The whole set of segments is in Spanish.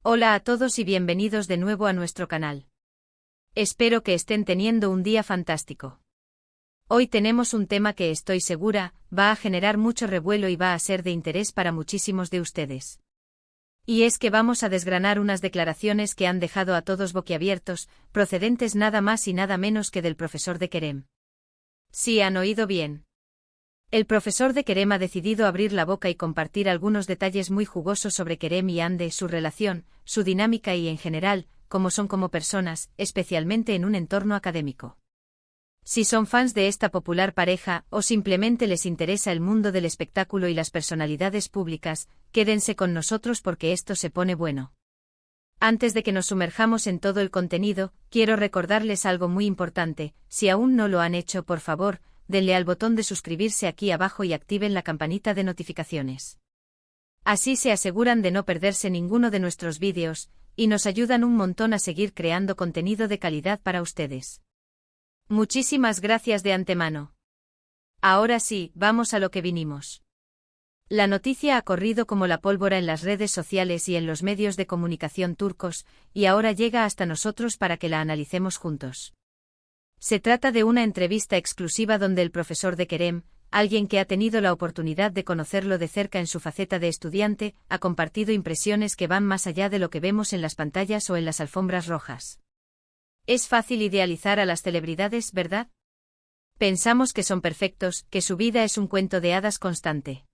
Hola a todos y bienvenidos de nuevo a nuestro canal. Espero que estén teniendo un día fantástico. Hoy tenemos un tema que estoy segura, va a generar mucho revuelo y va a ser de interés para muchísimos de ustedes. Y es que vamos a desgranar unas declaraciones que han dejado a todos boquiabiertos, procedentes nada más y nada menos que del profesor de Kerem. Sí, han oído bien. El profesor de Kerem ha decidido abrir la boca y compartir algunos detalles muy jugosos sobre Kerem y Hande, su relación, su dinámica y en general, cómo son como personas, especialmente en un entorno académico. Si son fans de esta popular pareja o simplemente les interesa el mundo del espectáculo y las personalidades públicas, quédense con nosotros porque esto se pone bueno. Antes de que nos sumerjamos en todo el contenido, quiero recordarles algo muy importante: si aún no lo han hecho, por favor, denle al botón de suscribirse aquí abajo y activen la campanita de notificaciones. Así se aseguran de no perderse ninguno de nuestros vídeos, y nos ayudan un montón a seguir creando contenido de calidad para ustedes. Muchísimas gracias de antemano. Ahora sí, vamos a lo que vinimos. La noticia ha corrido como la pólvora en las redes sociales y en los medios de comunicación turcos, y ahora llega hasta nosotros para que la analicemos juntos. Se trata de una entrevista exclusiva donde el profesor de Kerem, alguien que ha tenido la oportunidad de conocerlo de cerca en su faceta de estudiante, ha compartido impresiones que van más allá de lo que vemos en las pantallas o en las alfombras rojas. Es fácil idealizar a las celebridades, ¿verdad? Pensamos que son perfectos, que su vida es un cuento de hadas constante.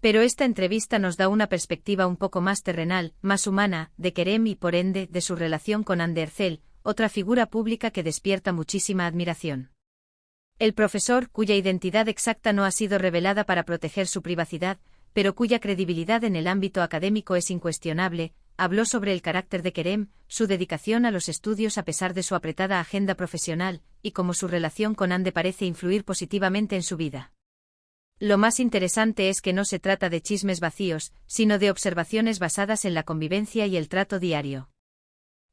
Pero esta entrevista nos da una perspectiva un poco más terrenal, más humana, de Kerem y por ende de su relación con Hande Erçel, otra figura pública que despierta muchísima admiración. El profesor, cuya identidad exacta no ha sido revelada para proteger su privacidad, pero cuya credibilidad en el ámbito académico es incuestionable, habló sobre el carácter de Kerem, su dedicación a los estudios a pesar de su apretada agenda profesional, y cómo su relación con Hande parece influir positivamente en su vida. Lo más interesante es que no se trata de chismes vacíos, sino de observaciones basadas en la convivencia y el trato diario.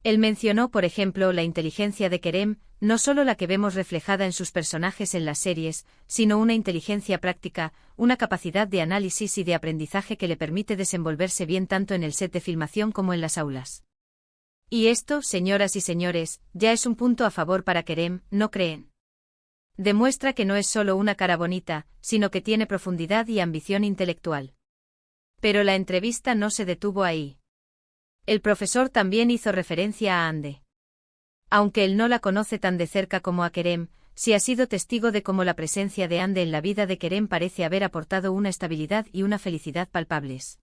Él mencionó, por ejemplo, la inteligencia de Kerem, no solo la que vemos reflejada en sus personajes en las series, sino una inteligencia práctica, una capacidad de análisis y de aprendizaje que le permite desenvolverse bien tanto en el set de filmación como en las aulas. Y esto, señoras y señores, ya es un punto a favor para Kerem, ¿no creen? Demuestra que no es solo una cara bonita, sino que tiene profundidad y ambición intelectual. Pero la entrevista no se detuvo ahí. El profesor también hizo referencia a Hande. Aunque él no la conoce tan de cerca como a Kerem, sí ha sido testigo de cómo la presencia de Hande en la vida de Kerem parece haber aportado una estabilidad y una felicidad palpables.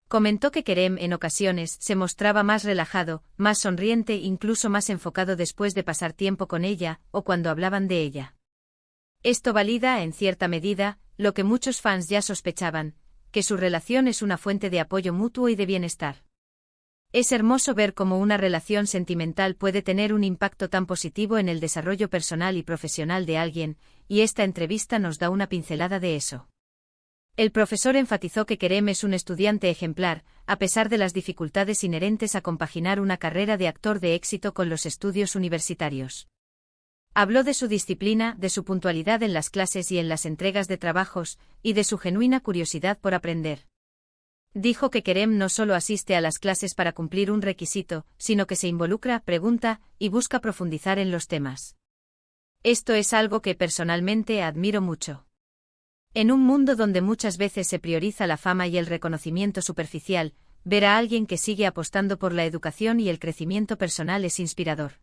Comentó que Kerem en ocasiones se mostraba más relajado, más sonriente e incluso más enfocado después de pasar tiempo con ella, o cuando hablaban de ella. Esto valida, en cierta medida, lo que muchos fans ya sospechaban, que su relación es una fuente de apoyo mutuo y de bienestar. Es hermoso ver cómo una relación sentimental puede tener un impacto tan positivo en el desarrollo personal y profesional de alguien, y esta entrevista nos da una pincelada de eso. El profesor enfatizó que Kerem es un estudiante ejemplar, a pesar de las dificultades inherentes a compaginar una carrera de actor de éxito con los estudios universitarios. Habló de su disciplina, de su puntualidad en las clases y en las entregas de trabajos, y de su genuina curiosidad por aprender. Dijo que Kerem no solo asiste a las clases para cumplir un requisito, sino que se involucra, pregunta, y busca profundizar en los temas. Esto es algo que personalmente admiro mucho. En un mundo donde muchas veces se prioriza la fama y el reconocimiento superficial, ver a alguien que sigue apostando por la educación y el crecimiento personal es inspirador.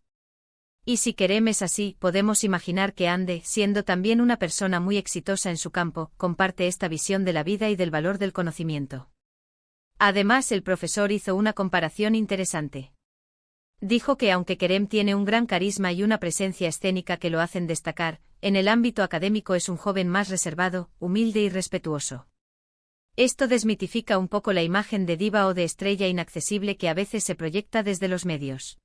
Y si Kerem es así, podemos imaginar que Hande, siendo también una persona muy exitosa en su campo, comparte esta visión de la vida y del valor del conocimiento. Además, el profesor hizo una comparación interesante. Dijo que aunque Kerem tiene un gran carisma y una presencia escénica que lo hacen destacar, en el ámbito académico es un joven más reservado, humilde y respetuoso. Esto desmitifica un poco la imagen de diva o de estrella inaccesible que a veces se proyecta desde los medios.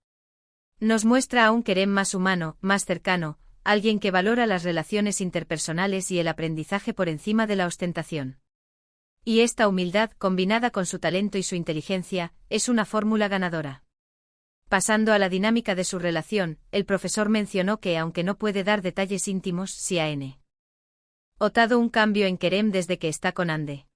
Nos muestra a un Kerem más humano, más cercano, alguien que valora las relaciones interpersonales y el aprendizaje por encima de la ostentación. Y esta humildad, combinada con su talento y su inteligencia, es una fórmula ganadora. Pasando a la dinámica de su relación, el profesor mencionó que aunque no puede dar detalles íntimos, sí ha notado un cambio en Kerem desde que está con Hande.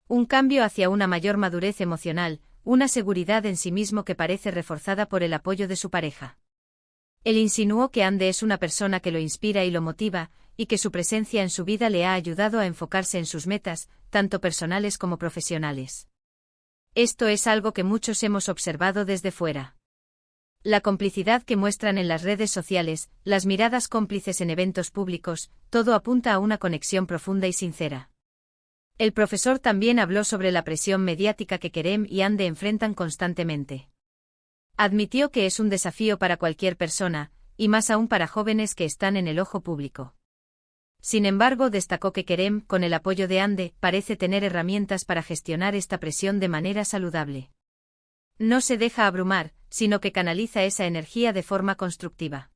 Un cambio hacia una mayor madurez emocional, una seguridad en sí mismo que parece reforzada por el apoyo de su pareja. Él insinuó que Ande es una persona que lo inspira y lo motiva, y que su presencia en su vida le ha ayudado a enfocarse en sus metas, tanto personales como profesionales. Esto es algo que muchos hemos observado desde fuera. La complicidad que muestran en las redes sociales, las miradas cómplices en eventos públicos, todo apunta a una conexión profunda y sincera. El profesor también habló sobre la presión mediática que Kerem y Ande enfrentan constantemente. Admitió que es un desafío para cualquier persona, y más aún para jóvenes que están en el ojo público. Sin embargo, destacó que Kerem, con el apoyo de Ande, parece tener herramientas para gestionar esta presión de manera saludable. No se deja abrumar, sino que canaliza esa energía de forma constructiva.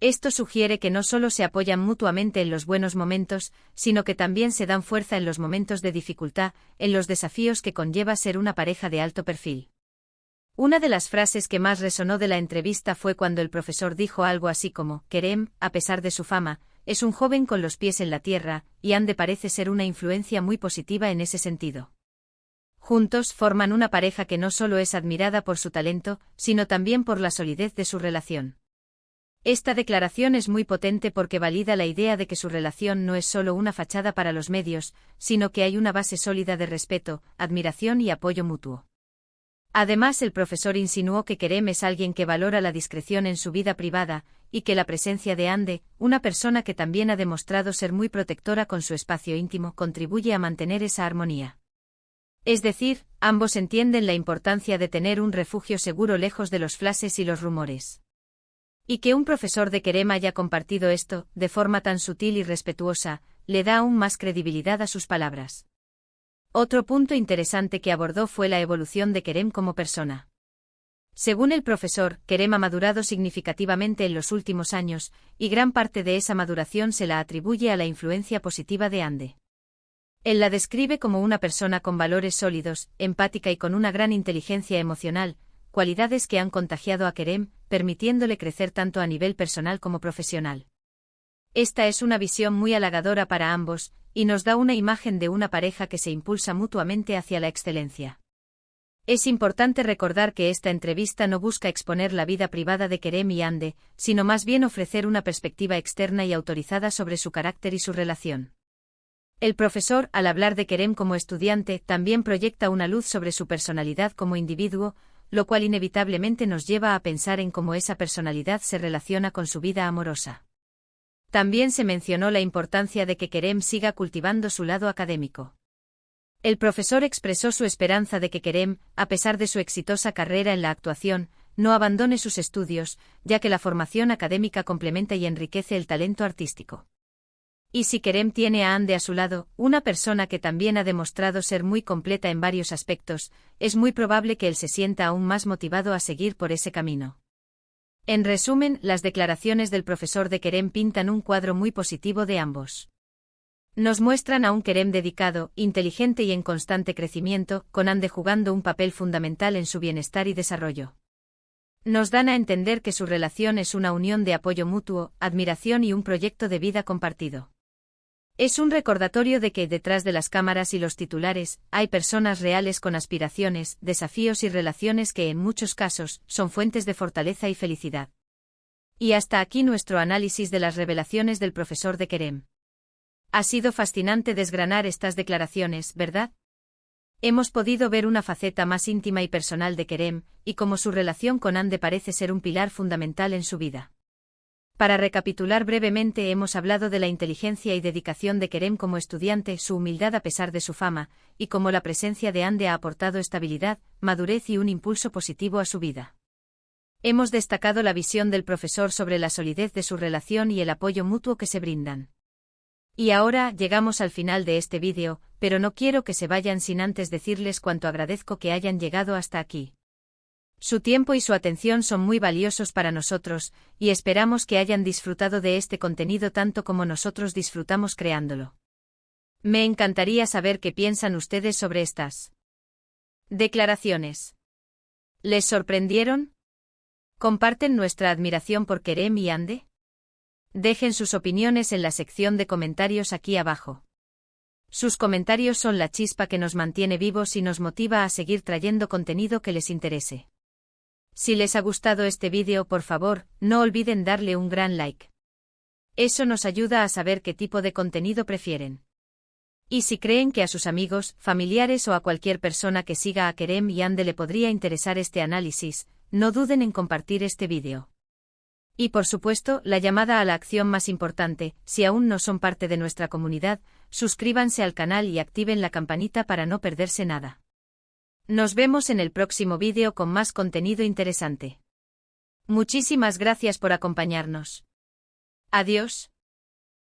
Esto sugiere que no solo se apoyan mutuamente en los buenos momentos, sino que también se dan fuerza en los momentos de dificultad, en los desafíos que conlleva ser una pareja de alto perfil. Una de las frases que más resonó de la entrevista fue cuando el profesor dijo algo así como: Kerem, a pesar de su fama, es un joven con los pies en la tierra, y Ande parece ser una influencia muy positiva en ese sentido. Juntos forman una pareja que no solo es admirada por su talento, sino también por la solidez de su relación. Esta declaración es muy potente porque valida la idea de que su relación no es solo una fachada para los medios, sino que hay una base sólida de respeto, admiración y apoyo mutuo. Además, el profesor insinuó que Kerem es alguien que valora la discreción en su vida privada, y que la presencia de Ande, una persona que también ha demostrado ser muy protectora con su espacio íntimo, contribuye a mantener esa armonía. Es decir, ambos entienden la importancia de tener un refugio seguro lejos de los flashes y los rumores. Y que un profesor de Kerem haya compartido esto, de forma tan sutil y respetuosa, le da aún más credibilidad a sus palabras. Otro punto interesante que abordó fue la evolución de Kerem como persona. Según el profesor, Kerem ha madurado significativamente en los últimos años, y gran parte de esa maduración se la atribuye a la influencia positiva de Ande. Él la describe como una persona con valores sólidos, empática y con una gran inteligencia emocional, cualidades que han contagiado a Kerem, permitiéndole crecer tanto a nivel personal como profesional. Esta es una visión muy halagadora para ambos, y nos da una imagen de una pareja que se impulsa mutuamente hacia la excelencia. Es importante recordar que esta entrevista no busca exponer la vida privada de Kerem y Ande, sino más bien ofrecer una perspectiva externa y autorizada sobre su carácter y su relación. El profesor, al hablar de Kerem como estudiante, también proyecta una luz sobre su personalidad como individuo, lo cual inevitablemente nos lleva a pensar en cómo esa personalidad se relaciona con su vida amorosa. También se mencionó la importancia de que Kerem siga cultivando su lado académico. El profesor expresó su esperanza de que Kerem, a pesar de su exitosa carrera en la actuación, no abandone sus estudios, ya que la formación académica complementa y enriquece el talento artístico. Y si Kerem tiene a Ande a su lado, una persona que también ha demostrado ser muy completa en varios aspectos, es muy probable que él se sienta aún más motivado a seguir por ese camino. En resumen, las declaraciones del profesor de Kerem pintan un cuadro muy positivo de ambos. Nos muestran a un Kerem dedicado, inteligente y en constante crecimiento, con Ande jugando un papel fundamental en su bienestar y desarrollo. Nos dan a entender que su relación es una unión de apoyo mutuo, admiración y un proyecto de vida compartido. Es un recordatorio de que, detrás de las cámaras y los titulares, hay personas reales con aspiraciones, desafíos y relaciones que en muchos casos son fuentes de fortaleza y felicidad. Y hasta aquí nuestro análisis de las revelaciones del profesor de Kerem. Ha sido fascinante desgranar estas declaraciones, ¿verdad? Hemos podido ver una faceta más íntima y personal de Kerem, y cómo su relación con Ande parece ser un pilar fundamental en su vida. Para recapitular brevemente, hemos hablado de la inteligencia y dedicación de Kerem como estudiante, su humildad a pesar de su fama, y cómo la presencia de Ande ha aportado estabilidad, madurez y un impulso positivo a su vida. Hemos destacado la visión del profesor sobre la solidez de su relación y el apoyo mutuo que se brindan. Y ahora llegamos al final de este vídeo, pero no quiero que se vayan sin antes decirles cuánto agradezco que hayan llegado hasta aquí. Su tiempo y su atención son muy valiosos para nosotros, y esperamos que hayan disfrutado de este contenido tanto como nosotros disfrutamos creándolo. Me encantaría saber qué piensan ustedes sobre estas declaraciones. ¿Les sorprendieron? ¿Comparten nuestra admiración por Kerem y Ande? Dejen sus opiniones en la sección de comentarios aquí abajo. Sus comentarios son la chispa que nos mantiene vivos y nos motiva a seguir trayendo contenido que les interese. Si les ha gustado este vídeo, por favor, no olviden darle un gran like. Eso nos ayuda a saber qué tipo de contenido prefieren. Y si creen que a sus amigos, familiares o a cualquier persona que siga a Kerem y Ande le podría interesar este análisis, no duden en compartir este vídeo. Y por supuesto, la llamada a la acción más importante: si aún no son parte de nuestra comunidad, suscríbanse al canal y activen la campanita para no perderse nada. Nos vemos en el próximo vídeo con más contenido interesante. Muchísimas gracias por acompañarnos. Adiós.